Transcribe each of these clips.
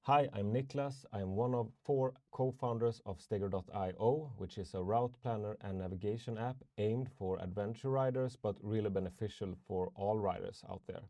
Hi, I'm Niklas. I'm one of 4 co-founders of Stegra.io, which is a route planner and navigation app aimed for adventure riders, but really beneficial for all riders out there.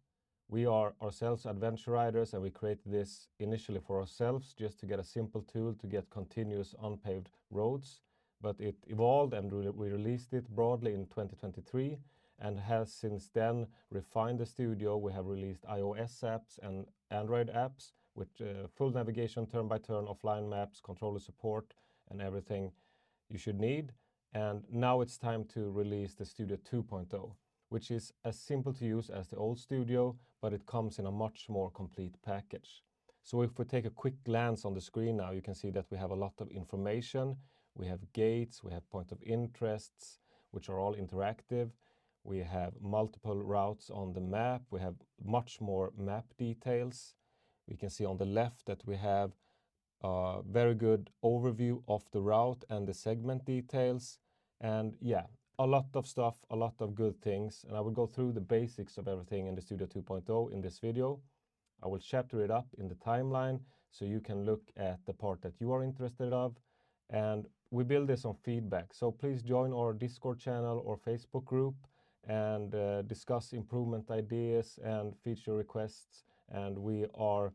We are ourselves adventure riders, and we created this initially for ourselves just to get a simple tool to get continuous unpaved roads. But it evolved and we released it broadly in 2023 and has since then refined the studio. We have released iOS apps and Android apps with full navigation, turn-by-turn, offline maps, controller support, and everything you should need. And now it's time to release the Studio 2.0, which is as simple to use as the old Studio, but it comes in a much more complete package. So if we take a quick glance on the screen now, you can see that we have a lot of information. We have gates, we have point of interests, which are all interactive. We have multiple routes on the map. We have much more map details. We can see on the left that we have a very good overview of the route and the segment details. And yeah, a lot of stuff, a lot of good things. And I will go through the basics of everything in the Studio 2.0 in this video. I will chapter it up in the timeline so you can look at the part that you are interested of. And we build this on feedback. So please join our Discord channel or Facebook group and discuss improvement ideas and feature requests. And we are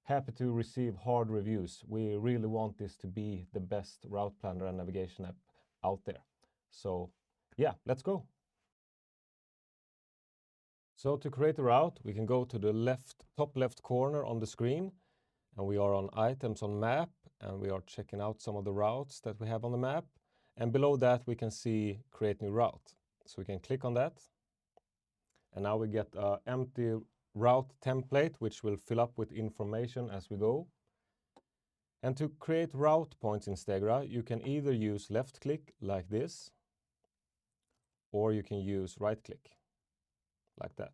happy to receive hard reviews. We really want this to be the best route planner and navigation app out there. So yeah, let's go. So to create a route, we can go to the top left corner on the screen, and we are on items on map, and we are checking out some of the routes that we have on the map. And below that, we can see create new route. So we can click on that. And now we get an empty route template, which will fill up with information as we go. And to create route points in Stegra, you can either use left click like this, or you can use right click like that.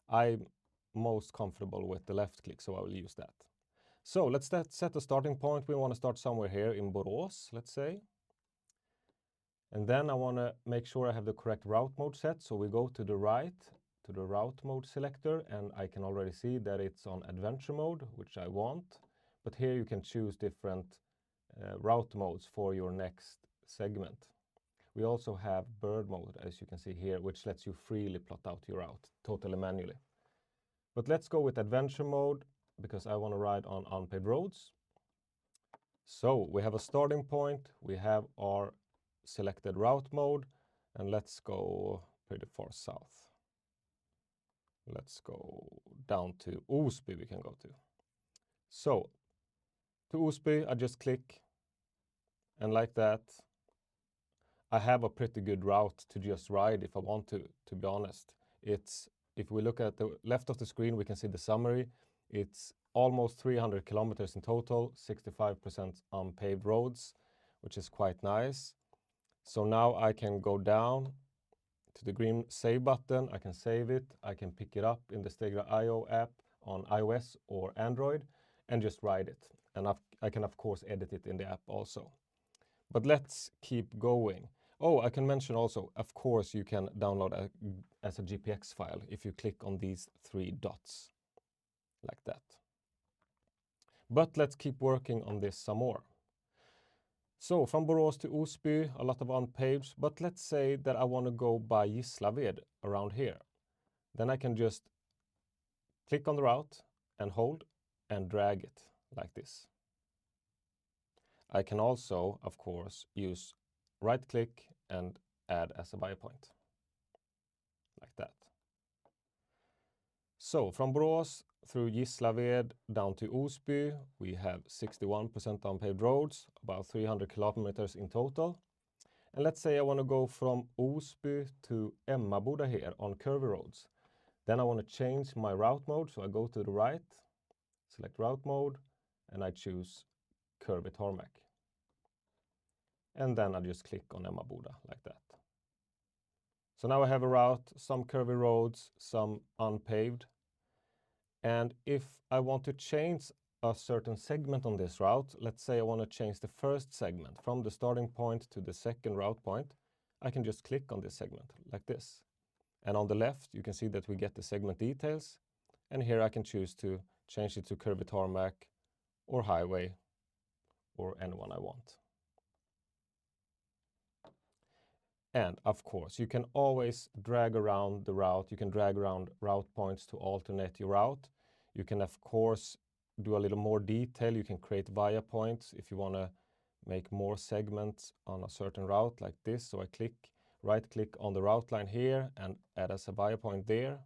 I'm most comfortable with the left click, so I will use that. So let's set a starting point. We want to start somewhere here in Borås, let's say. And then I want to make sure I have the correct route mode set. So we go to the right, to the route mode selector, and I can already see that it's on adventure mode, which I want. But here you can choose different route modes for your next segment. We also have bird mode, as you can see here, which lets you freely plot out your route, totally manually. But let's go with adventure mode, because I want to ride on unpaved roads. So we have a starting point, we have our selected route mode, and let's go pretty far south. Let's go down to Osby we can go to. So to Osby, I just click, and like that, I have a pretty good route to just ride if I want to be honest. If we look at the left of the screen, we can see the summary. It's almost 300 kilometers in total, 65% unpaved roads, which is quite nice. So now I can go down to the green save button. I can save it. I can pick it up in the Stegra.io app on iOS or Android and just ride it. And I can, of course, edit it in the app also. But let's keep going. Oh, I can mention also, of course, you can download as a GPX file if you click on these 3 dots, like that. But let's keep working on this some more. So from Borås to Osby, a lot of unpaved, but let's say that I want to go by Gislaved around here. Then I can just click on the route and hold and drag it like this. I can also, of course, use right click and add as a biopoint, like that. So from Borås through Gislaved down to Osby, we have 61% unpaved roads, about 300 kilometers in total. And let's say I want to go from Osby to Emmaboda here on curvy roads. Then I want to change my route mode, so I go to the right, select route mode, and I choose Curvy Tarmac. And then I just click on Emmaboda like that. So now I have a route, some curvy roads, some unpaved. And if I want to change a certain segment on this route, let's say I want to change the first segment from the starting point to the second route point, I can just click on this segment like this. And on the left, you can see that we get the segment details. And here I can choose to change it to Curvy Tarmac or Highway or anyone I want. And of course, you can always drag around the route. You can drag around route points to alternate your route. You can, of course, do a little more detail. You can create via points if you want to make more segments on a certain route like this. So I right click on the route line here and add as a via point there.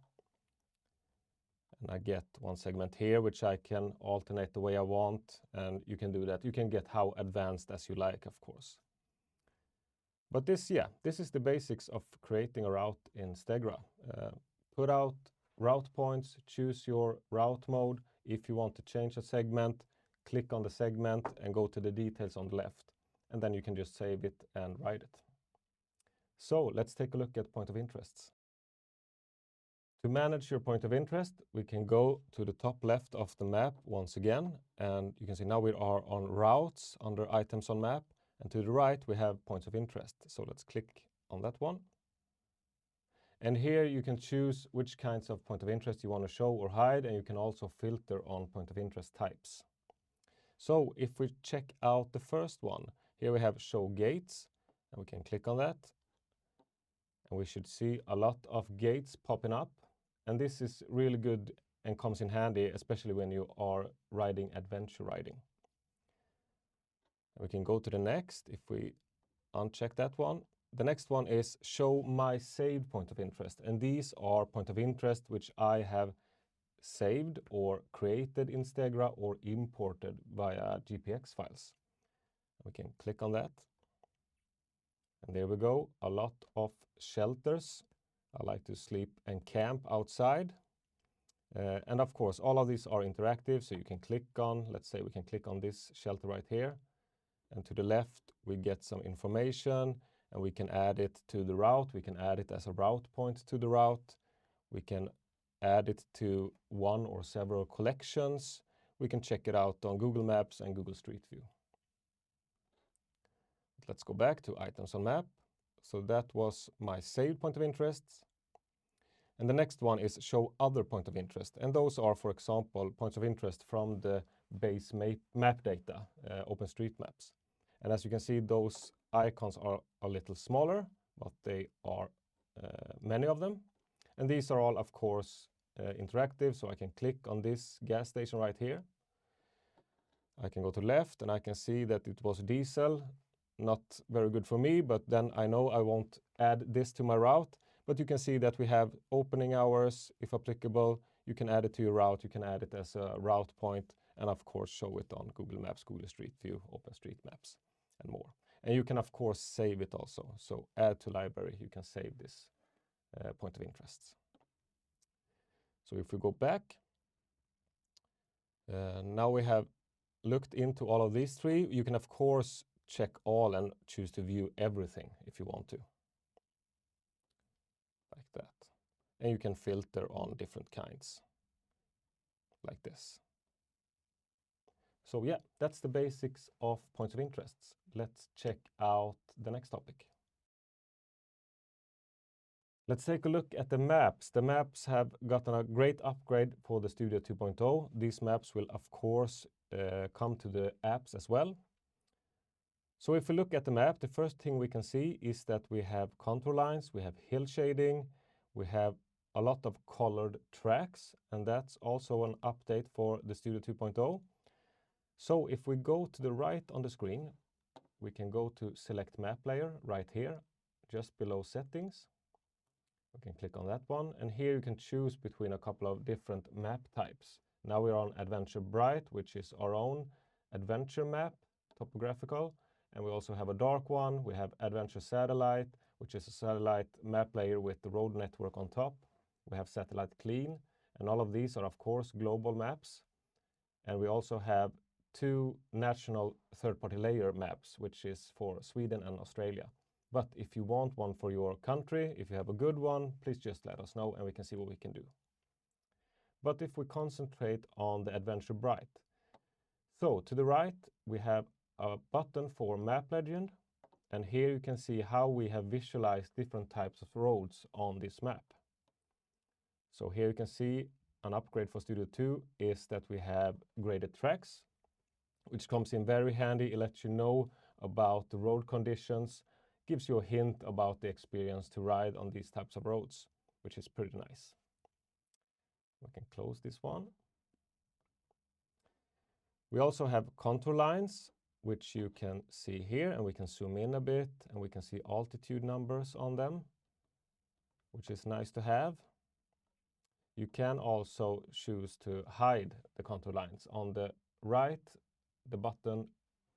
And I get one segment here, which I can alternate the way I want. And you can do that. You can get how advanced as you like, of course. But this is the basics of creating a route in Stegra. Put out route points, choose your route mode. If you want to change a segment, click on the segment and go to the details on the left. And then you can just save it and write it. So let's take a look at point of interests. To manage your point of interest, we can go to the top left of the map once again. And you can see now we are on routes under items on map. And to the right, we have points of interest. So let's click on that one. And here you can choose which kinds of point of interest you want to show or hide. And you can also filter on point of interest types. So if we check out the first one, here we have show gates. And we can click on that. And we should see a lot of gates popping up. And this is really good and comes in handy, especially when you are riding adventure riding. And we can go to the next if we uncheck that one. The next one is show my saved point of interest. And these are point of interest which I have saved or created in Stegra or imported via GPX files. We can click on that. And there we go, a lot of shelters. I like to sleep and camp outside. And of course, all of these are interactive, so you can click on, let's say we can click on this shelter right here. And to the left, we get some information and we can add it to the route. We can add it as a route point to the route. We can add it to one or several collections. We can check it out on Google Maps and Google Street View. Let's go back to items on map. So that was my saved point of interest. And the next one is show other point of interest. And those are, for example, points of interest from the base map data, OpenStreetMaps. And as you can see, those icons are a little smaller, but they are many of them. And these are all, of course, interactive. So I can click on this gas station right here. I can go to left and I can see that it was diesel. Not very good for me, but then I know I won't add this to my route. But you can see that we have opening hours, if applicable. You can add it to your route. You can add it as a route point. And of course, show it on Google Maps, Google Street View, OpenStreetMaps, and more. And you can, of course, save it also. So add to library, you can save this point of interest. So if we go back, now we have looked into all of these three. You can, of course, check all and choose to view everything if you want to. Like that. And you can filter on different kinds. Like this. So yeah, that's the basics of points of interest. Let's check out the next topic. Let's take a look at the maps. The maps have gotten a great upgrade for the Studio 2.0. These maps will, of course, come to the apps as well. So if we look at the map, the first thing we can see is that we have contour lines, we have hill shading, we have a lot of colored tracks, and that's also an update for the Studio 2.0. So if we go to the right on the screen, we can go to select map layer right here, just below settings. We can click on that one, and here you can choose between a couple of different map types. Now we're on Adventure Bright, which is our own adventure map, topographical. And we also have a dark one. We have Adventure Satellite, which is a satellite map layer with the road network on top. We have Satellite Clean, and all of these are, of course, global maps. And we also have two national third-party layer maps, which is for Sweden and Australia. But if you want one for your country, if you have a good one, please just let us know and we can see what we can do. But if we concentrate on the Adventure Bright. So to the right, we have a button for Map Legend. And here you can see how we have visualized different types of roads on this map. So here you can see an upgrade for Studio 2 is that we have graded tracks, which comes in very handy. It lets you know about the road conditions, gives you a hint about the experience to ride on these types of roads, which is pretty nice. We can close this one. We also have contour lines, which you can see here, and we can zoom in a bit, and we can see altitude numbers on them, which is nice to have. You can also choose to hide the contour lines. On the right, the button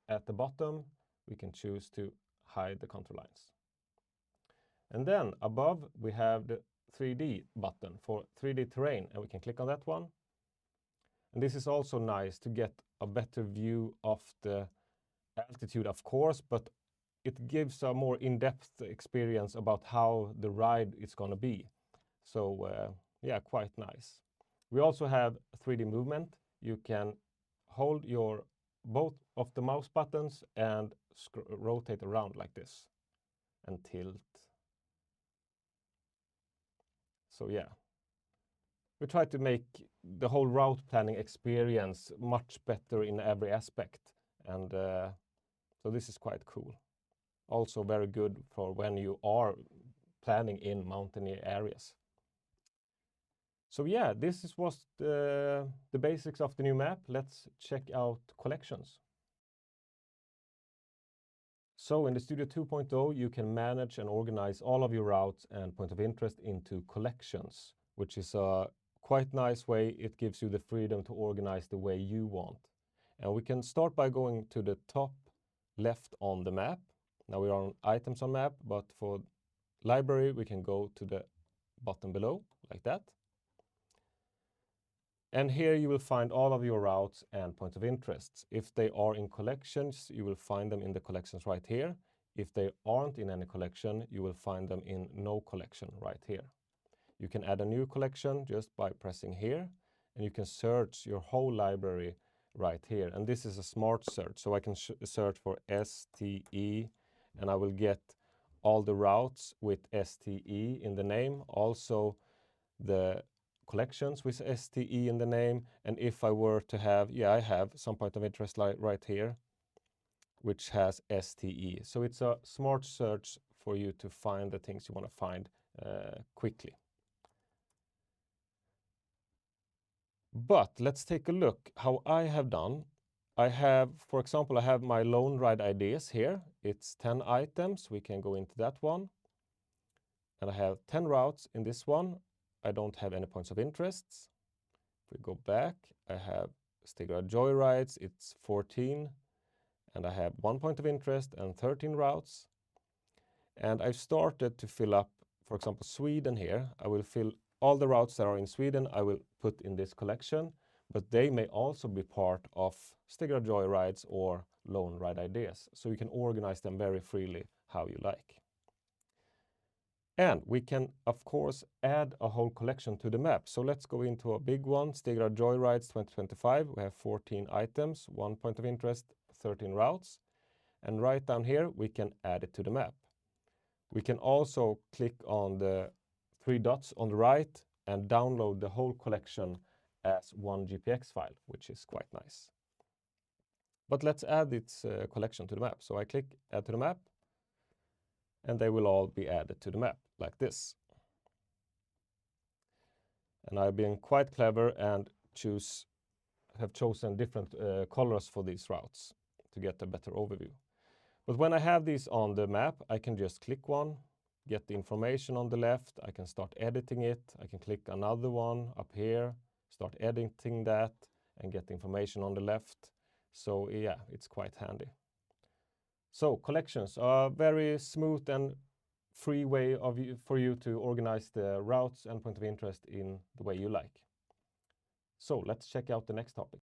at the bottom, we can choose to hide the contour lines. And then above, we have the 3D button for 3D terrain, and we can click on that one. And this is also nice to get a better view of the altitude, of course, but it gives a more in-depth experience about how the ride is going to be. So yeah, quite nice. We also have 3D movement. You can hold your both of the mouse buttons and rotate around like this and tilt. So yeah, we try to make the whole route planning experience much better in every aspect. And so this is quite cool. Also very good for when you are planning in mountainy areas. So yeah, was the basics of the new map. Let's check out collections. So in the Studio 2.0, you can manage and organize all of your routes and point of interest into collections, which is a quite nice way. It gives you the freedom to organize the way you want. And we can start by going to the top left on the map. Now we are on items on map, but for library, we can go to the bottom below like that. And here you will find all of your routes and points of interest. If they are in collections, you will find them in the collections right here. If they aren't in any collection, you will find them in no collection right here. You can add a new collection just by pressing here, and you can search your whole library right here. And this is a smart search, so I can search for STE, and I will get all the routes with STE in the name, also the collections with STE in the name. And if I were to have, I have some point of interest right here, which has STE. So it's a smart search for you to find the things you want to find quickly. But let's take a look how I have done. I have, for example, I have my lone ride ideas here. It's 10 items. We can go into that one. And I have 10 routes in this one. I don't have any points of interest. If we go back, I have Stegra Joyrides, it's 14. And I have 1 point of interest and 13 routes. And I've started to fill up, for example, Sweden here. I will fill all the routes that are in Sweden, I will put in this collection, but they may also be part of Stegra Joyrides or Lone Ride Ideas. So you can organize them very freely how you like. And we can, of course, add a whole collection to the map. So let's go into a big one, Stegra Joyrides 2025. We have 14 items, 1 point of interest, 13 routes. And right down here, we can add it to the map. We can also click on the 3 dots on the right and download the whole collection as one GPX file, which is quite nice. But let's add its collection to the map. So I click Add to the map, and they will all be added to the map like this. And I've been quite clever and have chosen different colors for these routes to get a better overview. But when I have these on the map, I can just click one, get the information on the left, I can start editing it, I can click another one up here, start editing that, and get the information on the left. So yeah, it's quite handy. So collections are a very smooth and free way for you to organize the routes and point of interest in the way you like. So let's check out the next topic.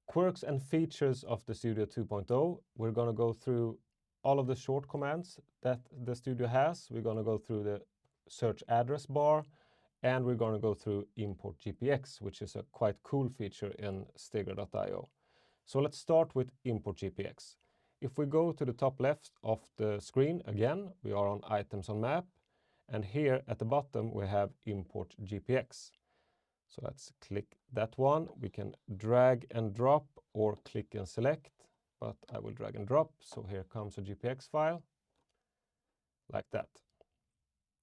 Quirks and features of the Studio 2.0. We're going to go through all of the short commands that the Studio has. We're going to go through the search address bar, and we're going to go through import GPX, which is a quite cool feature in Stegra.io. So let's start with import GPX. If we go to the top left of the screen again, we are on items on map, And here at the bottom we have import GPX. So let's click that one. We can drag and drop or click and select, but I will drag and drop. So here comes a GPX file like that.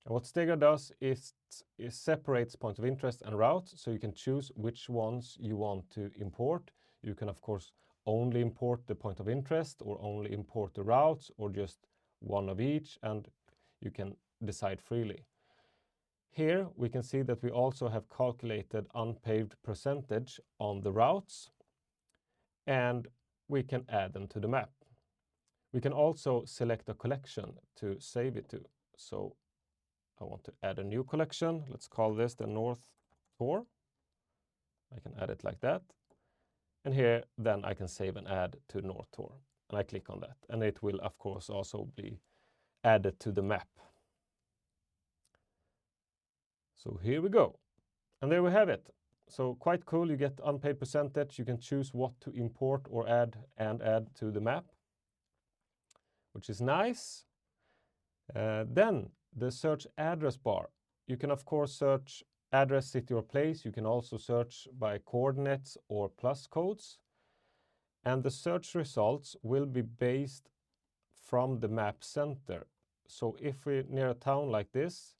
And what Stegra does is it separates point of interest and routes, so you can choose which ones you want to import. You can of course only import the point of interest or only import the routes or just one of each, and you can decide freely. Here we can see that we also have calculated unpaved percentage on the routes, and we can add them to the map. We can also select a collection to save it to. So I want to add a new collection. Let's call this the North Tour. I can add it like that. And here then I can save and add to North Tour. And I click on that. And it will of course also be added to the map. So here we go. And there we have it. So quite cool. You get unpaved percentage. You can choose what to import or add to the map, which is nice. Then the search address bar. You can of course search address, city or place. You can also search by coordinates or plus codes. And the search results will be based from the map center. So if we're near a town like this,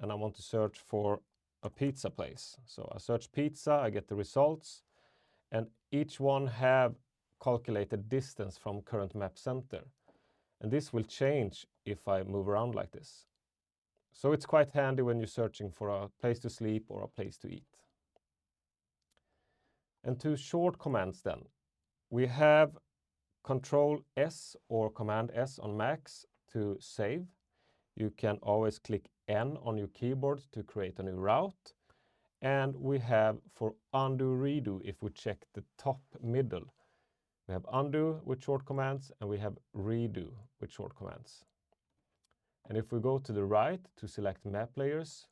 and I want to search for a pizza place. So I search pizza, I get the results, and each one have calculated distance from current map center. And this will change if I move around like this. So it's quite handy when you're searching for a place to sleep or a place to eat. And two short commands then. We have Control S or Command S on Macs to save. You can always click N on your keyboard to create a new route. And we have for undo redo if we check the top middle. We have undo with short commands and we have redo with short commands. And if we go to the right to select map layers,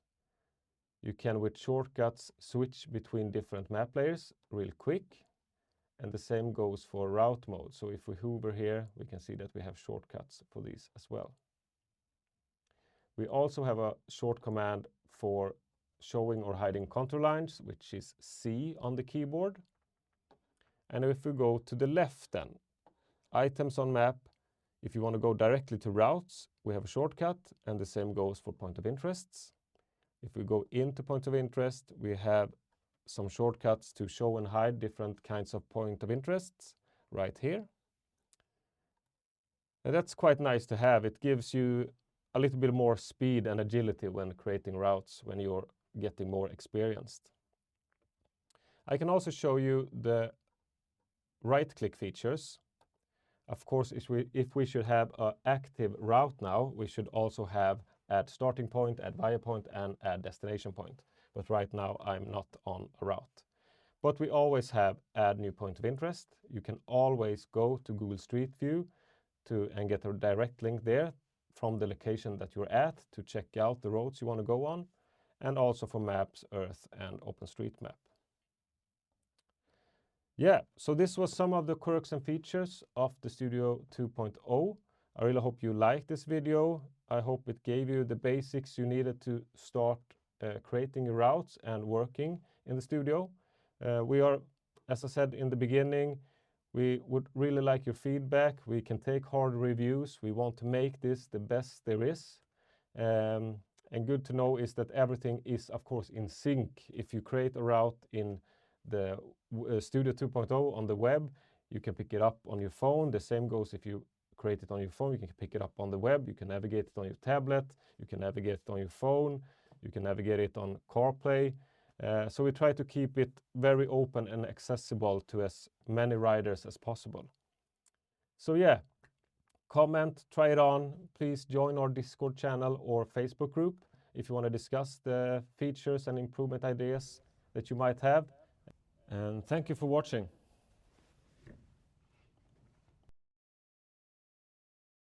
you can with shortcuts switch between different map layers real quick. And the same goes for route mode. So if we hover here, we can see that we have shortcuts for these as well. We also have a short command for showing or hiding contour lines, which is C on the keyboard. And if we go to the left then, items on map, if you want to go directly to routes, we have a shortcut, and the same goes for point of interests. If we go into point of interest, we have some shortcuts to show and hide different kinds of point of interests right here. And that's quite nice to have. It gives you a little bit more speed and agility when creating routes when you're getting more experienced. I can also show you the right-click features. Of course, if we should have an active route now, we should also have add starting point, add via point, and add destination point. But right now I'm not on a route. But we always have add new point of interest. You can always go to Google Street View and get a direct link there from the location that you're at to check out the roads you want to go on, and also for Maps, Earth, and OpenStreetMap. Yeah, so this was some of the quirks and features of the Studio 2.0. I really hope you liked this video. I hope it gave you the basics you needed to start creating your routes and working in the studio. We are, as I said in the beginning, we would really like your feedback. We can take hard reviews. We want to make this the best there is. And good to know is that everything is, of course, in sync. If you create a route in the Studio 2.0 on the web, you can pick it up on your phone. The same goes if you create it on your phone. You can pick it up on the web. You can navigate it on your tablet. You can navigate it on your phone. You can navigate it on CarPlay. So we try to keep it very open and accessible to as many riders as possible. So yeah, comment, try it on. Please join our Discord channel or Facebook group if you want to discuss the features and improvement ideas that you might have. And thank you for watching.